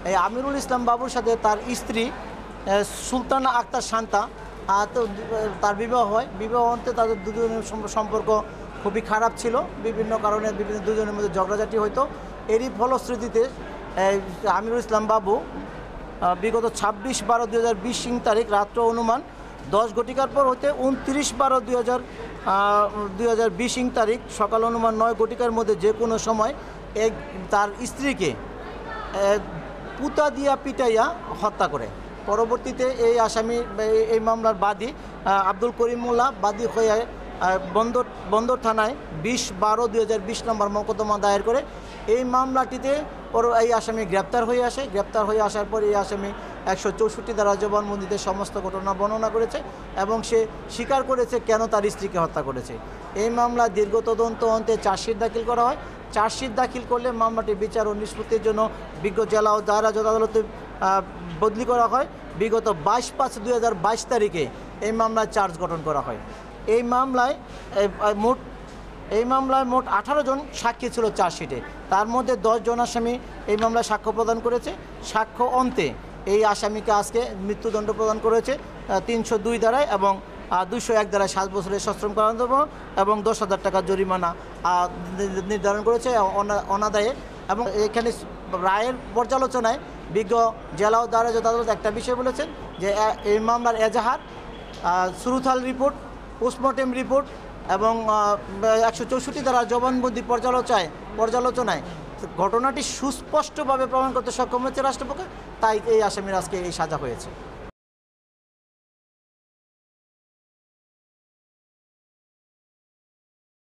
এই আমিরুল ইসলাম বাবুর সাথে তার স্ত্রী সুলতানা আক্তার শান্তা তো তার বিবাহ হয়। বিবাহ অন্তে তাদের দুজনের সম্পর্ক খুবই খারাপ ছিল, বিভিন্ন কারণে বিভিন্ন দুজনের মধ্যে ঝগড়াঝাটি হতো। এরই ফলশ্রুতিতে আমিরুল ইসলাম বাবু বিগত 26/12/2020 সিং তারিখ রাত্র অনুমান 10 ঘটিকার পর হতে 29/12/2020 সিং তারিখ সকাল অনুমান 9 ঘটিকার মধ্যে যে কোনো সময় তার স্ত্রীকে পুতা দিয়া পিটাইয়া হত্যা করে। পরবর্তীতে এই আসামি এই মামলার বাদী আব্দুল করিম মোল্লা বাদী হয়ে বন্দর থানায় 20/12/2020 নম্বর মোকদ্দমা দায়ের করে। এই মামলাটিতে এই আসামি গ্রেপ্তার হয়ে আসে। গ্রেপ্তার হয়ে আসার পর এই আসামি 164 ধারা জবানবন্দিতে সমস্ত ঘটনা বর্ণনা করেছে এবং সে স্বীকার করেছে কেন তার স্ত্রীকে হত্যা করেছে। এই মামলা দীর্ঘ তদন্ত অন্তে চার্জশিট দাখিল করা হয়। চার্জশিট দাখিল করলে মামলাটি বিচার ও নিষ্পত্তির জন্য বিজ্ঞ জেলা ও দায়রা জজ আদালতে বদলি করা হয়। বিগত 22/5/2022 তারিখে এই মামলায় চার্জ গঠন করা হয়। এই মামলায় মোট 18 জন সাক্ষী ছিল চার্জশিটে, তার মধ্যে 10 জন আসামি এই মামলায় সাক্ষ্য প্রদান করেছে। সাক্ষ্য অন্তে এই আসামিকে আজকে মৃত্যুদণ্ড প্রদান করেছে 302 ধারায় এবং 201 ধারায় 7 বছরের সশ্রম কারাদণ্ড এবং 10,000 টাকা জরিমানা নির্ধারণ করেছে অনাদায়ে। এবং এখানে রায়ের পর্যালোচনায় বিজ্ঞ জেলা ও দায়রা জজ আদালত একটা বিষয় বলেছেন যে এই মামলার এজাহার, সুরুথাল রিপোর্ট, পোস্টমর্টেম রিপোর্ট এবং 164 ধারা জবানবন্দি পর্যালোচনায় ঘটনাটি সুস্পষ্টভাবে প্রমাণ করতে সক্ষম হয়েছে রাষ্ট্রপক্ষ, তাই এই আসামির আজকে এই সাজা হয়েছে।